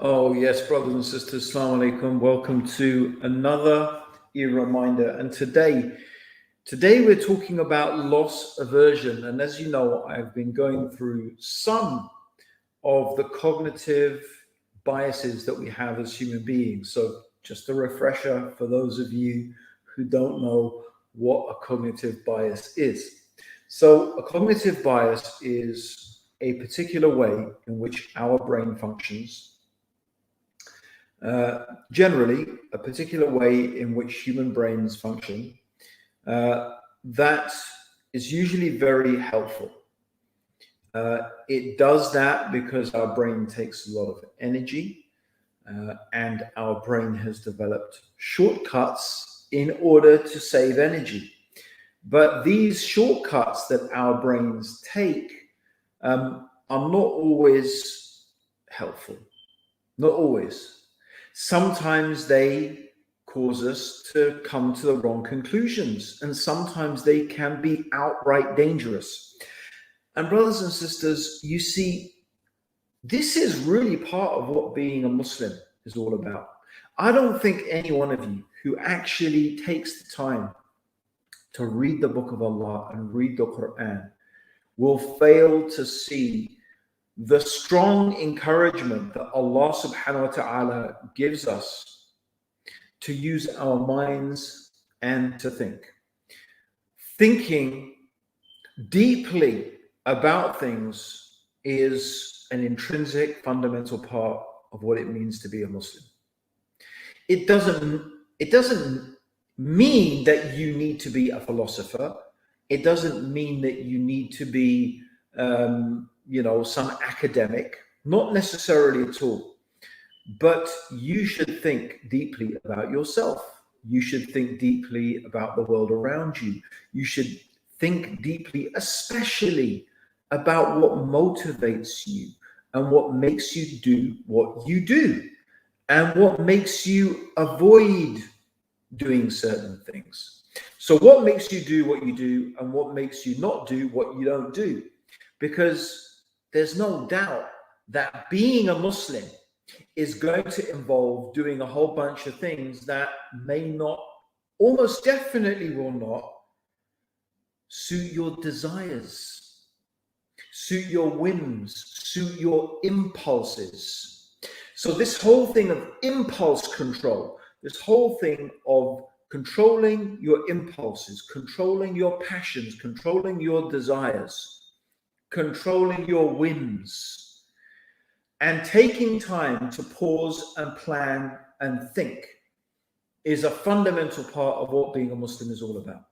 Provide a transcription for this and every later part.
Oh, yes, brothers and sisters, Assalamu alaikum. Welcome to another reminder. And today we're talking about loss aversion. And as you know, I've been going through some of the cognitive biases that we have as human beings. So just a refresher for those of you who don't know what a cognitive bias is. So a cognitive bias is a particular way in which our brain functions. Generally, a particular way in which human brains function that is usually very helpful. It does that because our brain takes a lot of energy and our brain has developed shortcuts in order to save energy. But these shortcuts that our brains take are not always helpful, not always. Sometimes they cause us to come to the wrong conclusions, and sometimes they can be outright dangerous. And brothers and sisters, you see, this is really part of what being a Muslim is all about. I don't think any one of you who actually takes the time to read the Book of Allah and read the Quran will fail to see the strong encouragement that Allah subhanahu wa ta'ala gives us to use our minds and to think. Thinking deeply about things is an intrinsic, fundamental part of what it means to be a Muslim. It doesn't mean that you need to be a philosopher. It doesn't mean that you need to be some academic, not necessarily at all. But you should think deeply about yourself. You should think deeply about the world around you. You should think deeply, especially about what motivates you and what makes you do what you do and what makes you avoid doing certain things. So what makes you do what you do and what makes you not do what you don't do? Because there's no doubt that being a Muslim is going to involve doing a whole bunch of things that may not, almost definitely will not, suit your desires, suit your whims, suit your impulses. So this whole thing of impulse control, this whole thing of controlling your impulses, controlling your passions, controlling your desires, controlling your whims, and taking time to pause and plan and think is a fundamental part of what being a Muslim is all about.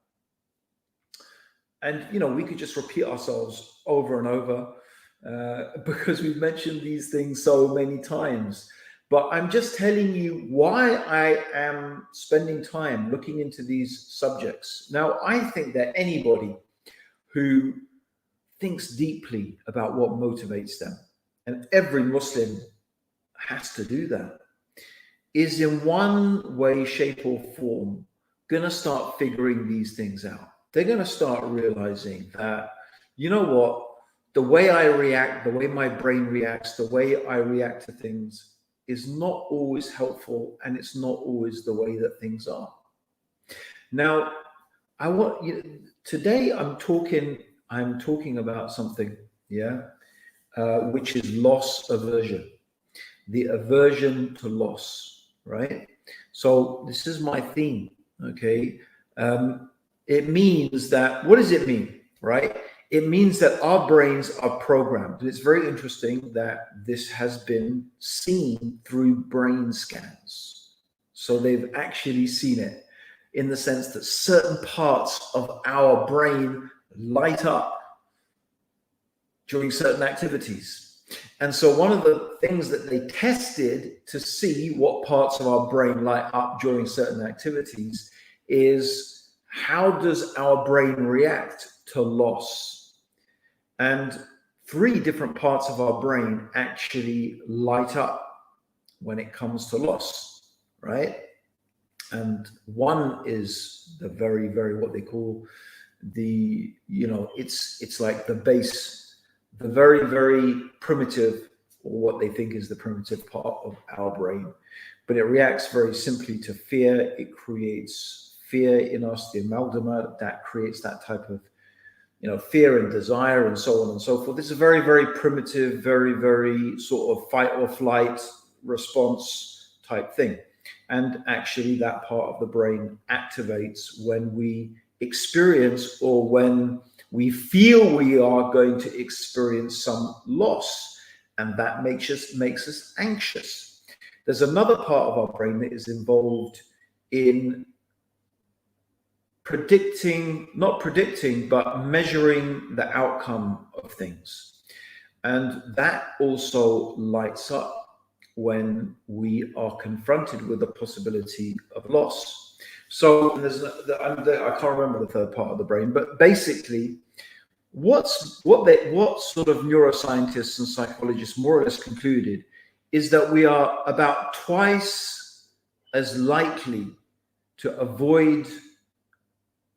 And, we could just repeat ourselves over and over because we've mentioned these things so many times. But I'm just telling you why I am spending time looking into these subjects. Now, I think that anybody who thinks deeply about what motivates them, and every Muslim has to do that, is in one way, shape, or form going to start figuring these things out. They're going to start realizing that, you know what, the way I react, the way my brain reacts, the way I react to things is not always helpful, and it's not always the way that things are. Now, today I'm talking about something, which is loss aversion, the aversion to loss, right? So this is my theme, okay? It means that, what does it mean, right? It means that our brains are programmed. And it's very interesting that this has been seen through brain scans. So they've actually seen it in the sense that certain parts of our brain light up during certain activities. And so one of the things that they tested to see what parts of our brain light up during certain activities is, how does our brain react to loss? And 3 different parts of our brain actually light up when it comes to loss, right? And one is the very, very, what they call the, it's like the base, the very, very primitive or what they think is the primitive part of our brain. But it reacts very simply to fear. It creates fear in us, the amalgama that creates that type of, fear and desire and so on and so forth. This is a very, very primitive, very, very sort of fight or flight response type thing. And actually that part of the brain activates when we experience, or when we feel we are going to experience some loss, and that makes us anxious. There's another part of our brain that is involved in not predicting, but measuring the outcome of things. And that also lights up when we are confronted with the possibility of loss. So I can't remember the third part of the brain, but basically what sort of neuroscientists and psychologists more or less concluded is that we are about twice as likely to avoid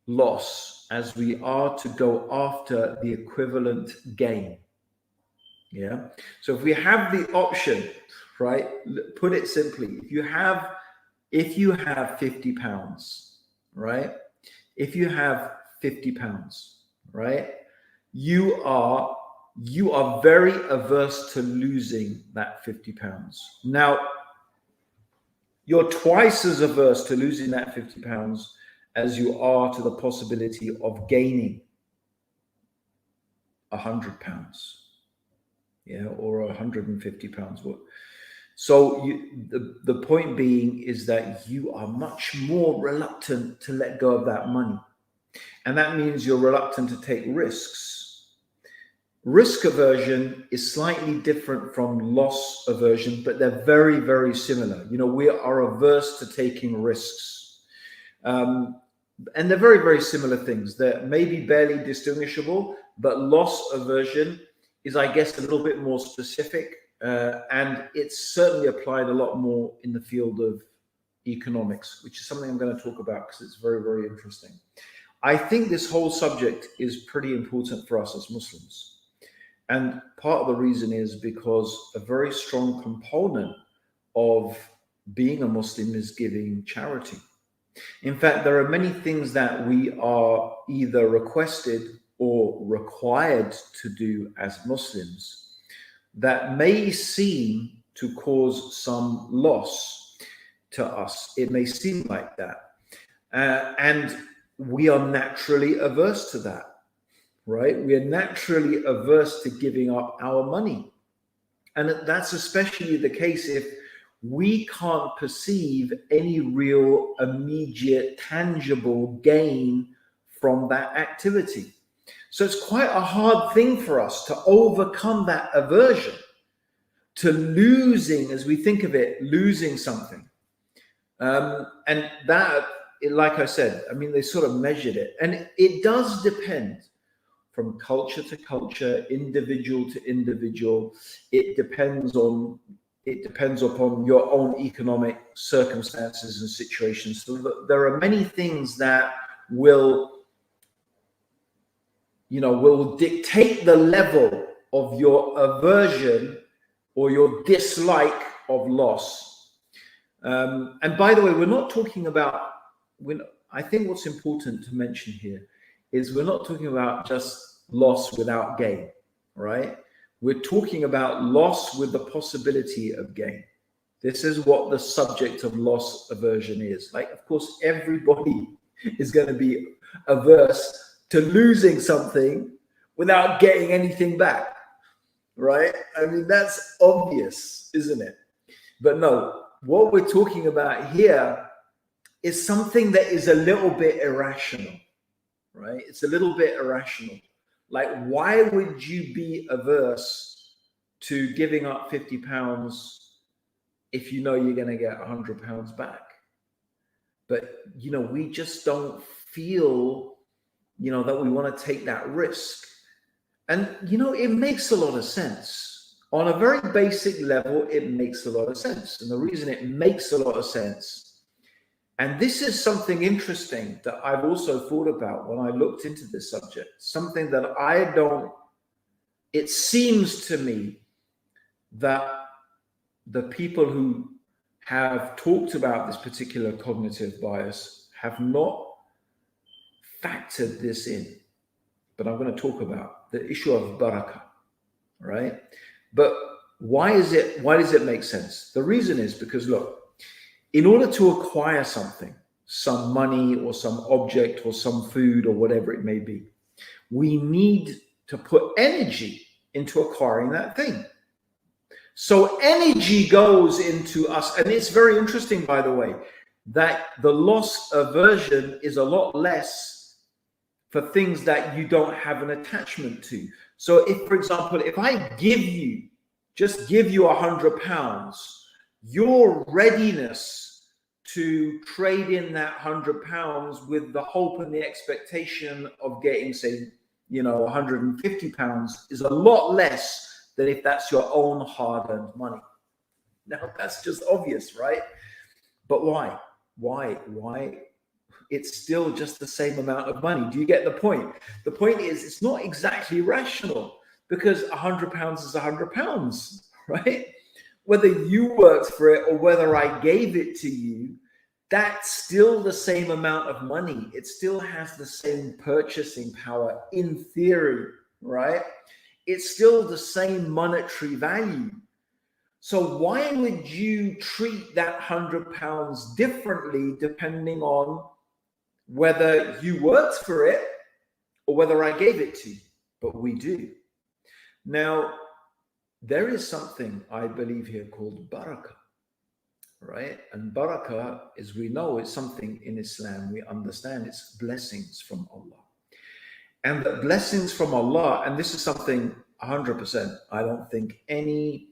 loss as we are to go after the equivalent gain. Yeah. So if we have the option, right, put it simply, if you have 50 pounds, right, if you have 50 pounds, right, you are very averse to losing that 50 pounds. Now, you're twice as averse to losing that 50 pounds as you are to the possibility of gaining 100 pounds, or 150 pounds. So the point being is that you are much more reluctant to let go of that money. And that means you're reluctant to take risks. Risk aversion is slightly different from loss aversion, but they're very, very similar. We are averse to taking risks. And they're very, very similar things. They're maybe barely distinguishable, but loss aversion is, I guess, a little bit more specific. And it's certainly applied a lot more in the field of economics, which is something I'm going to talk about because it's very, very interesting. I think this whole subject is pretty important for us as Muslims. And part of the reason is because a very strong component of being a Muslim is giving charity. In fact, there are many things that we are either requested or required to do as Muslims that may seem to cause some loss to us. It may seem like that. And we are naturally averse to that, right? We are naturally averse to giving up our money. And that's especially the case if we can't perceive any real immediate tangible gain from that activity. So it's quite a hard thing for us to overcome that aversion to losing, as we think of it, losing something. And that, like I said, I mean, they sort of measured it. And it does depend from culture to culture, individual to individual. It depends upon your own economic circumstances and situations. So there are many things that will dictate the level of your aversion or your dislike of loss. And by the way, we're not talking about, I think what's important to mention here is we're not talking about just loss without gain, right? We're talking about loss with the possibility of gain. This is what the subject of loss aversion is. Like, of course, everybody is going to be averse to losing something without getting anything back, right? I mean, that's obvious, isn't it? But no, what we're talking about here is something that is a little bit irrational, right? It's a little bit irrational. Like, why would you be averse to giving up 50 pounds if you know you're going to get 100 pounds back? But, we just don't feel, that we want to take that risk. And, it makes a lot of sense. On a very basic level, it makes a lot of sense. And the reason it makes a lot of sense, and this is something interesting that I've also thought about when I looked into this subject, something that it seems to me that the people who have talked about this particular cognitive bias have not factored this in. But I'm going to talk about the issue of barakah, right? But why does it make sense? The reason is because, look, in order to acquire something, some money or some object or some food or whatever it may be, we need to put energy into acquiring that thing. So energy goes into us, and it's very interesting, by the way, that the loss aversion is a lot less for things that you don't have an attachment to. So if, for example, if I just give you £100, your readiness to trade in that £100 with the hope and the expectation of getting, say, £150 is a lot less than if that's your own hard-earned money. Now, that's just obvious, right? But why? It's still just the same amount of money. Do you get the point? The point is, it's not exactly rational, because £100 is £100, right? Whether you worked for it or whether I gave it to you, that's still the same amount of money. It still has the same purchasing power in theory, right? It's still the same monetary value. So why would you treat that £100 differently depending on whether you worked for it or whether I gave it to you? But we do. Now, there is something I believe here called barakah, right? And barakah, as we know, is something in Islam we understand it's blessings from Allah. And the blessings from Allah, and this is something 100%, I don't think any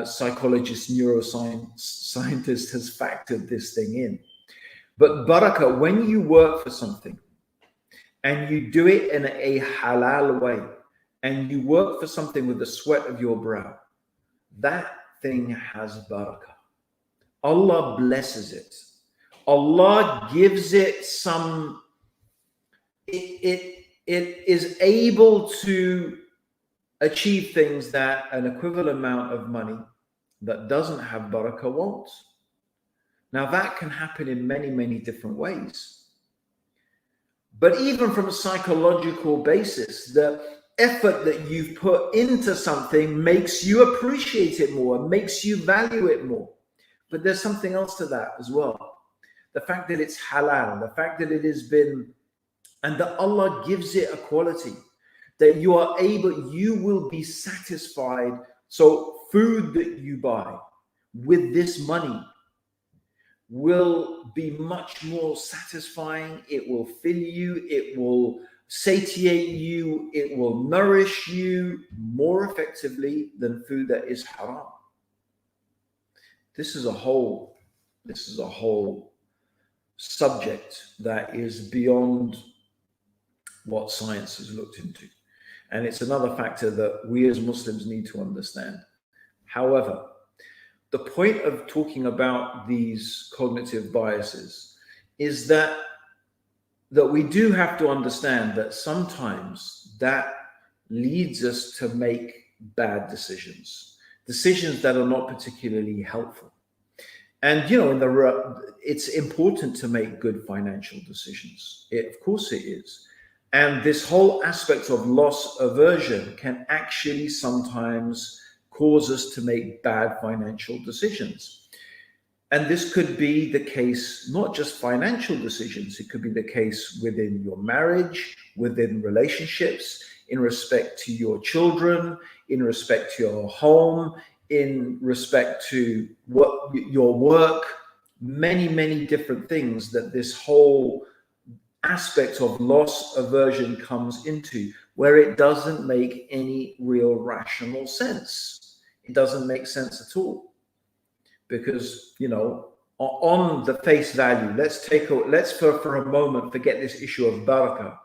psychologist, neuroscientist has factored this thing in. But barakah, when you work for something and you do it in a halal way, and you work for something with the sweat of your brow, that thing has barakah. Allah blesses it. Allah gives it some, it is able to achieve things that an equivalent amount of money that doesn't have barakah won't. Now, that can happen in many, many different ways. But even from a psychological basis, the effort that you've put into something makes you appreciate it more, makes you value it more. But there's something else to that as well. The fact that it's halal, the fact that it has been, and that Allah gives it a quality that you will be satisfied. So food that you buy with this money will be much more satisfying. It will fill you. It will satiate you. It will nourish you more effectively than food that is haram. This is a whole subject that is beyond what science has looked into. And it's another factor that we as Muslims need to understand. However, the point of talking about these cognitive biases is that we do have to understand that sometimes that leads us to make bad decisions that are not particularly helpful. And, it's important to make good financial decisions. Of course it is. And this whole aspect of loss aversion can actually sometimes cause us to make bad financial decisions. And this could be the case, not just financial decisions, it could be the case within your marriage, within relationships, in respect to your children, in respect to your home, in respect to your work, many, many different things that this whole aspect of loss aversion comes into, where it doesn't make any real rational sense. It doesn't make sense at all. Because, on the face value, let's for a moment forget this issue of barakah.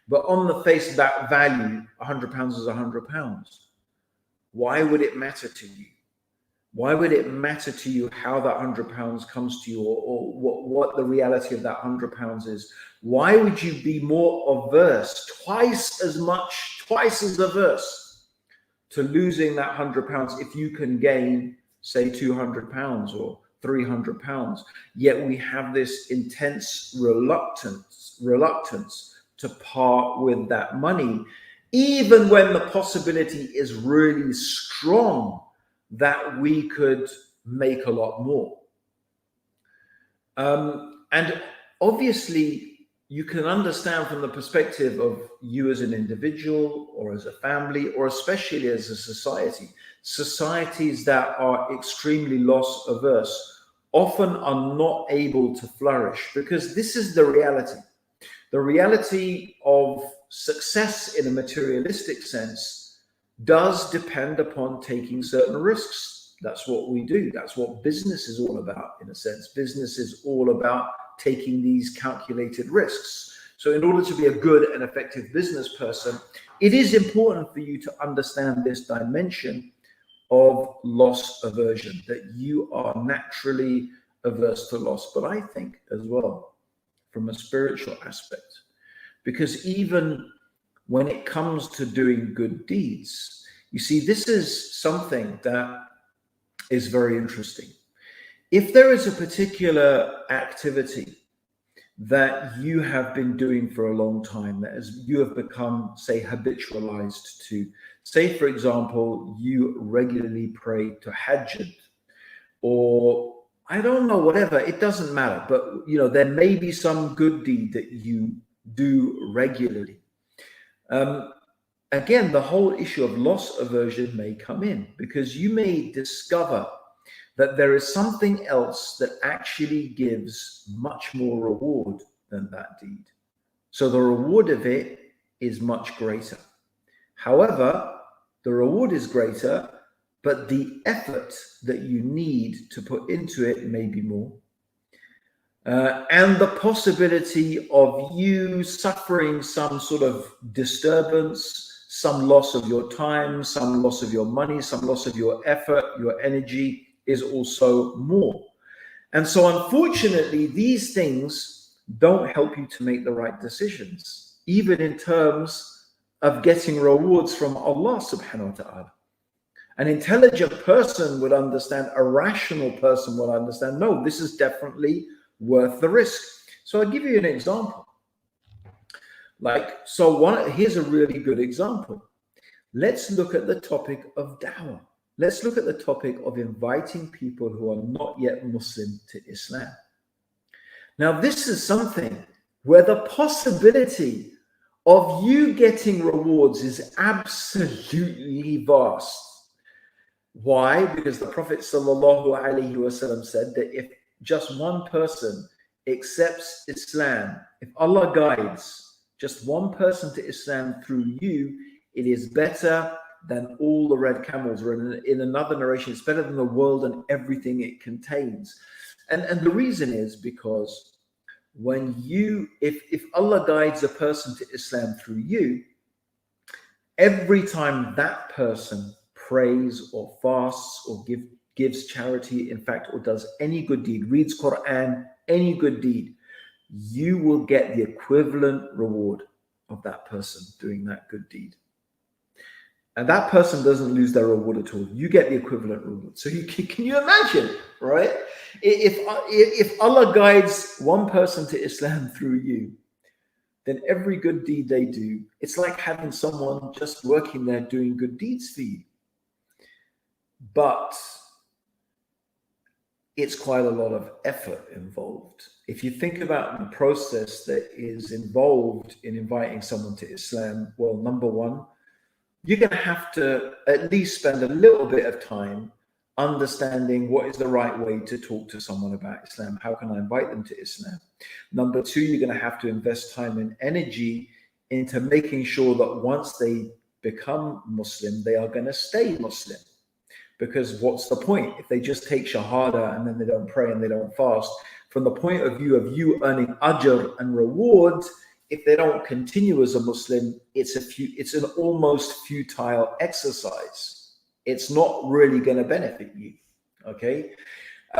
But on the face value, £100 is £100. Why would it matter to you? Why would it matter to you how that £100 comes to you, or what the reality of that £100 is? Why would you be more averse, twice as averse to losing that £100 if you can gain, say, £200 or £300. Yet we have this intense reluctance to part with that money, even when the possibility is really strong that we could make a lot more. And obviously, you can understand from the perspective of you as an individual or as a family, or especially as a society. Societies that are extremely loss averse often are not able to flourish, because this is the reality. The reality of success in a materialistic sense does depend upon taking certain risks. That's what we do. That's what business is all about, in a sense. Business is all about taking these calculated risks. So in order to be a good and effective business person, it is important for you to understand this dimension of loss aversion, that you are naturally averse to loss. But I think as well, from a spiritual aspect, because even when it comes to doing good deeds, you see, this is something that is very interesting. If there is a particular activity that you have been doing for a long time, that as you have become, say, habitualized to, say, for example, you regularly pray to Hajj, or I don't know, whatever, it doesn't matter. But, you know, there may be some good deed that you do regularly. Again, the whole issue of loss aversion may come in, because you may discover that there is something else that actually gives much more reward than that deed. So the reward of it is much greater. However, the reward is greater, but the effort that you need to put into it may be more. And the possibility of you suffering some sort of disturbance, some loss of your time, some loss of your money, some loss of your effort, your energy, is also more. And so unfortunately, these things don't help you to make the right decisions, even in terms of getting rewards from Allah subhanahu wa ta'ala. An intelligent person would understand, a rational person would understand, no, this is definitely worth the risk. So I'll give you an example. Here's a really good example. Let's look at the topic of da'wah. Let's look at the topic of inviting people who are not yet Muslim to Islam. Now, this is something where the possibility of you getting rewards is absolutely vast. Why? Because the Prophet ﷺ said that if just one person accepts Islam, if Allah guides just one person to Islam through you, it is better than all the red camels, or in another narration, it's better than the world and everything it contains. And the reason is because if Allah guides a person to Islam through you, every time that person prays or fasts or gives charity, in fact, or does any good deed, reads Quran, any good deed, you will get the equivalent reward of that person doing that good deed. And that person doesn't lose their reward at all. You get the equivalent reward. So can you imagine, right? If Allah guides one person to Islam through you, then every good deed they do, it's like having someone just working there doing good deeds for you. But it's quite a lot of effort involved. If you think about the process that is involved in inviting someone to Islam, well, number one, you're going to have to at least spend a little bit of time understanding what is the right way to talk to someone about Islam. How can I invite them to Islam? Number two, you're going to have to invest time and energy into making sure that once they become Muslim, they are going to stay Muslim. Because what's the point if they just take Shahada and then they don't pray and they don't fast? From the point of view of you earning ajr and rewards, if they don't continue as a Muslim, it's an almost futile exercise. It's not really going to benefit you, okay?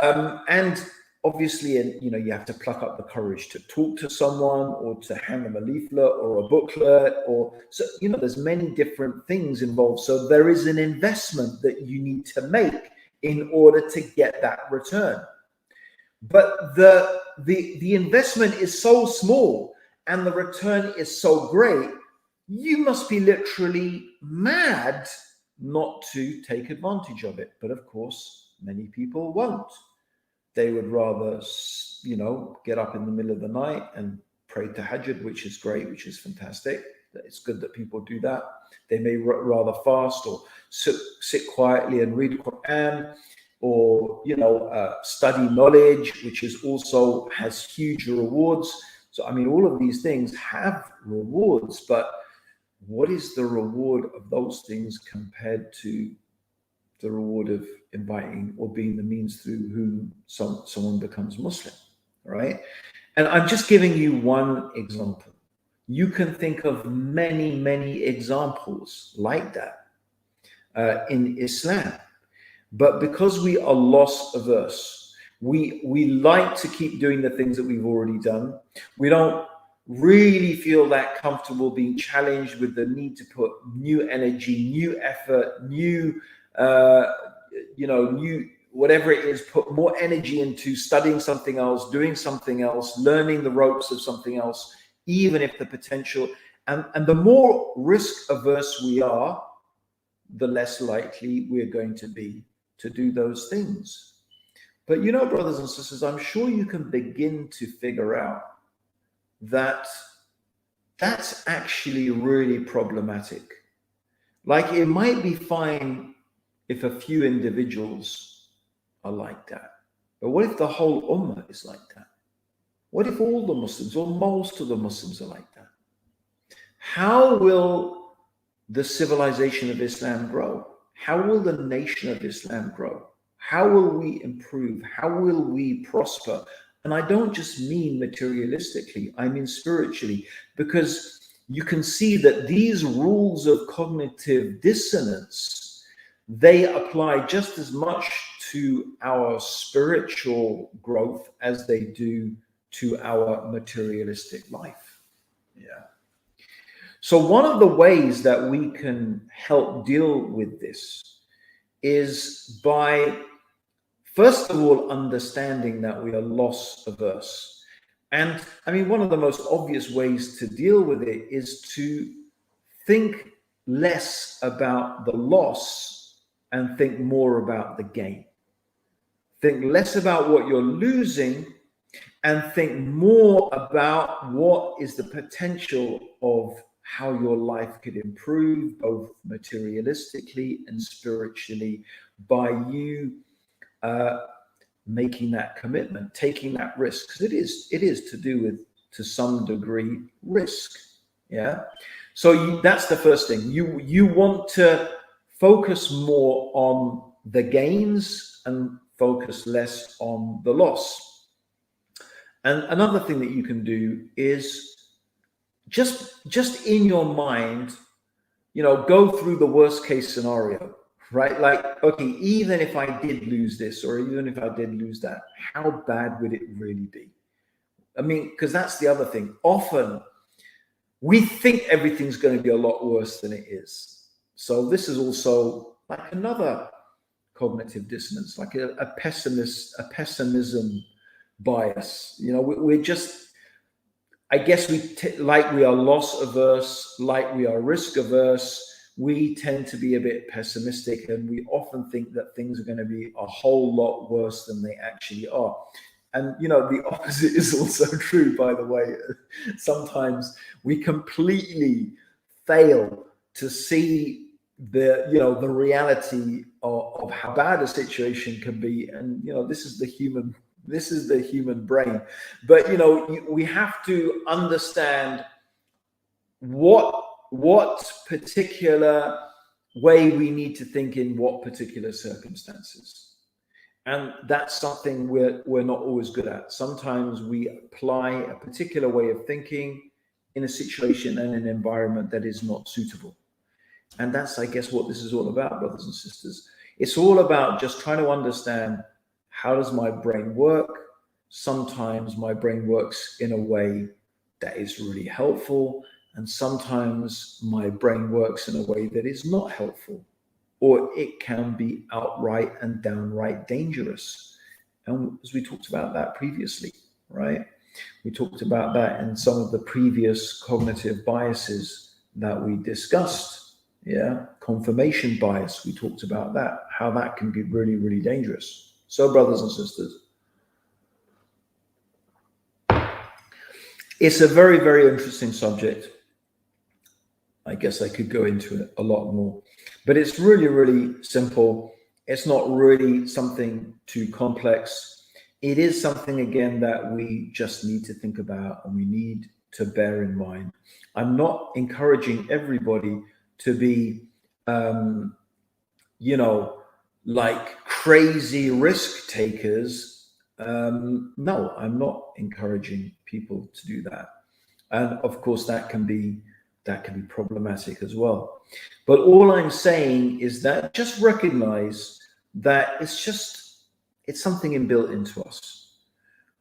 And obviously, and you have to pluck up the courage to talk to someone or to hand them a leaflet or a booklet, or so there's many different things involved. So there is an investment that you need to make in order to get that return. But the investment is so small and the return is so great, you must be literally mad not to take advantage of it. But of course, many people won't. They would rather, get up in the middle of the night and pray tahajjud, which is great, which is fantastic. It's good that people do that. They may rather fast or sit quietly and read Quran, or study knowledge, which is also has huge rewards. So all of these things have rewards, but what is the reward of those things compared to the reward of inviting or being the means through whom someone becomes Muslim, right? And I'm just giving you one example. You can think of many, many examples like that in Islam. But because we are loss averse, we like to keep doing the things that we've already done. We don't really feel that comfortable being challenged with the need to put new energy, new effort, new whatever it is, put more energy into studying something else, doing something else, learning the ropes of something else, even if the potential, and the more risk averse we are, the less likely we're going to be to do those things. But brothers and sisters, I'm sure you can begin to figure out that that's actually really problematic. Like, it might be fine if a few individuals are like that, but what if the whole ummah is like that? What if all the Muslims or most of the Muslims are like that? How will the civilization of Islam grow? How will the nation of Islam grow? How will we improve? How will we prosper? And I don't just mean materialistically, I mean spiritually, because you can see that these rules of cognitive dissonance, they apply just as much to our spiritual growth as they do to our materialistic life. Yeah. So one of the ways that we can help deal with this is by, first of all, understanding that we are loss averse. And one of the most obvious ways to deal with it is to think less about the loss and think more about the gain. Think less about what you're losing and think more about what is the potential of how your life could improve, both materialistically and spiritually, by you making that commitment, taking that risk. Because it is to do with, to some degree, risk. Yeah. So that's the first thing. You want to focus more on the gains and focus less on the loss. And another thing that you can do is just in your mind, go through the worst case scenario, right? Like, okay, even if I did lose this, or even if I did lose that, how bad would it really be? Because that's the other thing. Often we think everything's going to be a lot worse than it is. So this is also like another cognitive dissonance, like a pessimism bias. We're just, I guess like we are loss averse, like we are risk averse, we tend to be a bit pessimistic, and we often think that things are going to be a whole lot worse than they actually are. And the opposite is also true, by the way. Sometimes we completely fail to see the reality of how bad a situation can be, and this is the human brain. But we have to understand what particular way we need to think in what particular circumstances. And that's something we're not always good at. Sometimes we apply a particular way of thinking in a situation and an environment that is not suitable. And that's, I guess, what this is all about, brothers and sisters. It's all about just trying to understand, how does my brain work? sometimes my brain works in a way that is really helpful, and sometimes my brain works in a way that is not helpful, or it can be outright and downright dangerous. And as we talked about that previously, right? We talked about that in some of the previous cognitive biases that we discussed. Yeah, confirmation bias, we talked about that, how that can be really, really dangerous. So, brothers and sisters, it's a very, very interesting subject. I guess I could go into it a lot more, but it's really, really simple. It's not really something too complex. It is something, again, that we just need to think about and we need to bear in mind. I'm not encouraging everybody to be, like crazy risk takers. No, I'm not encouraging people to do that. And of course, that can be problematic as well. But all I'm saying is that just recognize that it's something inbuilt into us.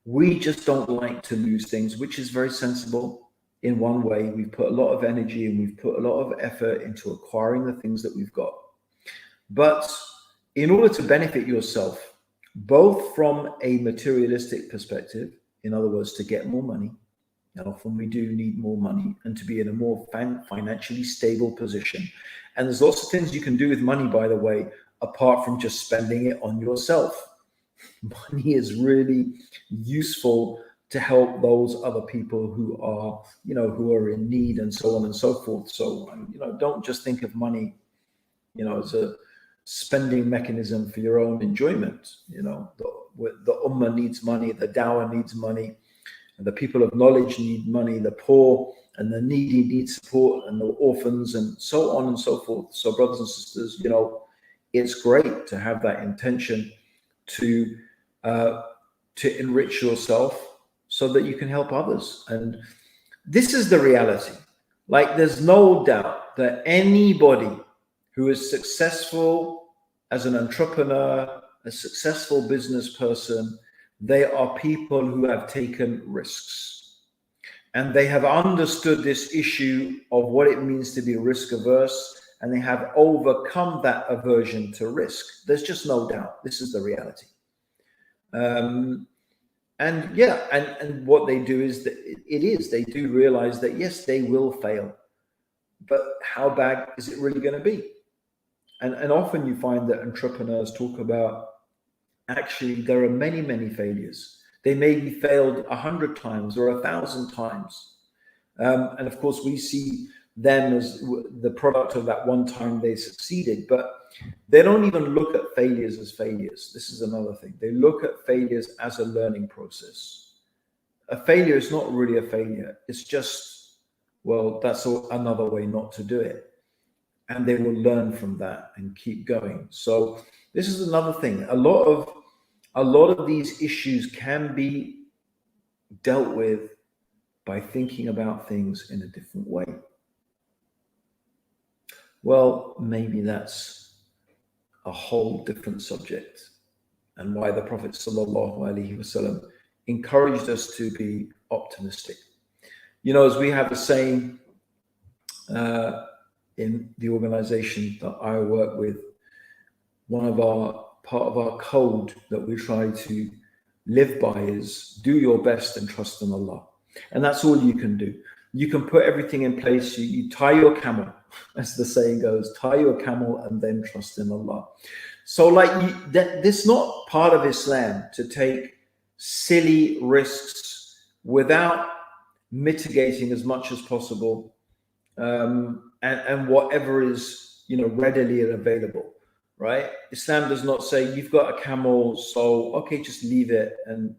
We just don't like to lose things, which is very sensible. In one way, we've put a lot of energy and we've put a lot of effort into acquiring the things that we've got. But in order to benefit yourself, both from a materialistic perspective, in other words, to get more money, and often we do need more money, and to be in a more financially stable position. And there's lots of things you can do with money, by the way, apart from just spending it on yourself. Money is really useful to help those other people who are, who are in need, and so on and so forth. So, don't just think of money, as a spending mechanism for your own enjoyment. The ummah needs money, the dawah needs money, the people of knowledge need money, the poor and the needy need support, and the orphans, and so on and so forth. So, brothers and sisters, it's great to have that intention to enrich yourself so that you can help others. And this is the reality. Like, there's no doubt that anybody who is successful as an entrepreneur, a successful business person, they are people who have taken risks, and they have understood this issue of what it means to be risk averse, and they have overcome that aversion to risk. There's just no doubt. This is the reality. And what they do is that they do realize that, yes, they will fail, but how bad is it really going to be? And often you find that entrepreneurs talk about, actually, there are many, many failures. They may be failed 100 times or 1,000 times. And of course, we see them as the product of that one time they succeeded, but they don't even look at failures as failures. This is another thing. They look at failures as a learning process. A failure is not really a failure. It's just, well, that's another way not to do it. And they will learn from that and keep going. So this is another thing. A lot of these issues can be dealt with by thinking about things in a different way. Well, maybe that's a whole different subject, and why the Prophet ﷺ encouraged us to be optimistic. As we have a saying in the organization that I work with, part of our code that we try to live by is do your best and trust in Allah. And that's all you can do. You can put everything in place. You tie your camel, as the saying goes, tie your camel and then trust in Allah. So this is not part of Islam to take silly risks without mitigating as much as possible, and whatever is readily available, right? Islam does not say you've got a camel, so okay, just leave it and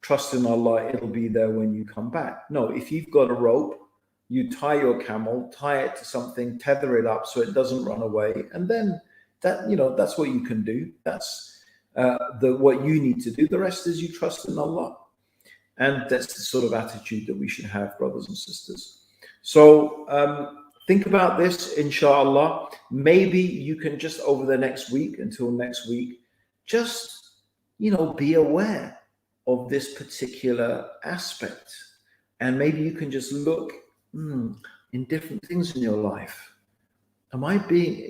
trust in Allah, it'll be there when you come back. No, if you've got a rope, you tie your camel, tie it to something, tether it up so it doesn't run away, and then that's what you can do. That's what you need to do. The rest is you trust in Allah. And that's the sort of attitude that we should have, brothers and sisters. So think about this, inshallah. Maybe you can just over the next week, until next week, just, be aware of this particular aspect. And maybe you can just look in different things in your life. Am I being,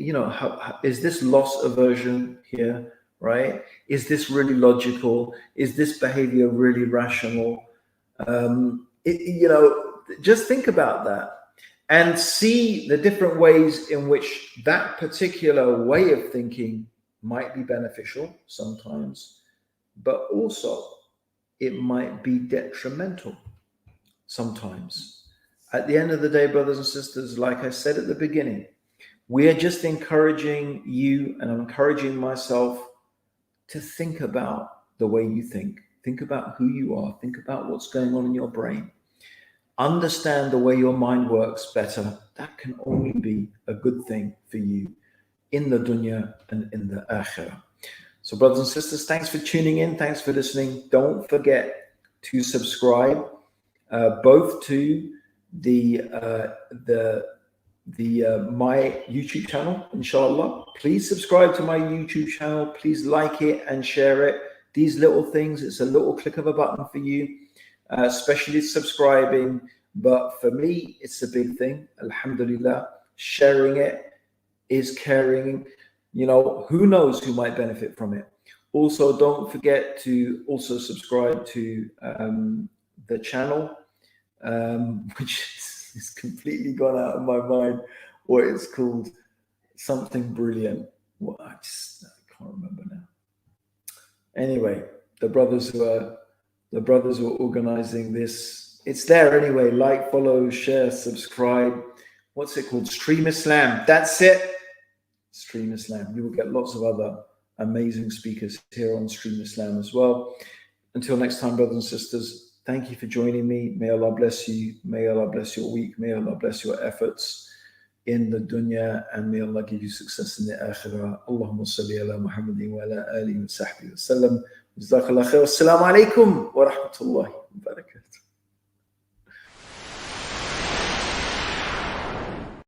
is this loss aversion here, right? Is this really logical? Is this behavior really rational? Just think about that and see the different ways in which that particular way of thinking might be beneficial sometimes, but also it might be detrimental sometimes. At the end of the day, brothers and sisters, like I said at the beginning, we are just encouraging you, and I'm encouraging myself, to think about the way you think. Think about who you are. Think about what's going on in your brain. Understand the way your mind works better. That can only be a good thing for you in the dunya and in the akhirah. So brothers and sisters, thanks for tuning in. Thanks for listening. Don't forget to subscribe both to my YouTube channel, inshallah. Please subscribe to my YouTube channel. Please like it and share it. These little things, it's a little click of a button for you, especially subscribing. But for me, it's a big thing. Alhamdulillah. Sharing it is caring. Who knows who might benefit from it. Also, don't forget to also subscribe to the channel, which is completely gone out of my mind, what it's called, something brilliant. I can't remember now. Anyway, the brothers who are organizing this, it's there anyway. Like, follow, share, subscribe. What's it called? Stream Islam. That's it. Stream Islam. You will get lots of other amazing speakers here on Stream Islam as well. Until next time, brothers and sisters, thank you for joining me. May Allah bless you. May Allah bless your week. May Allah bless your efforts in the dunya, and may Allah give you success in the akhirah. Allahumma salli ala Muhammadin wa ala alihi wa sahbihi wa sallam. Jazakallah khair. Assalamu alaikum wa rahmatullahi wa barakatuh.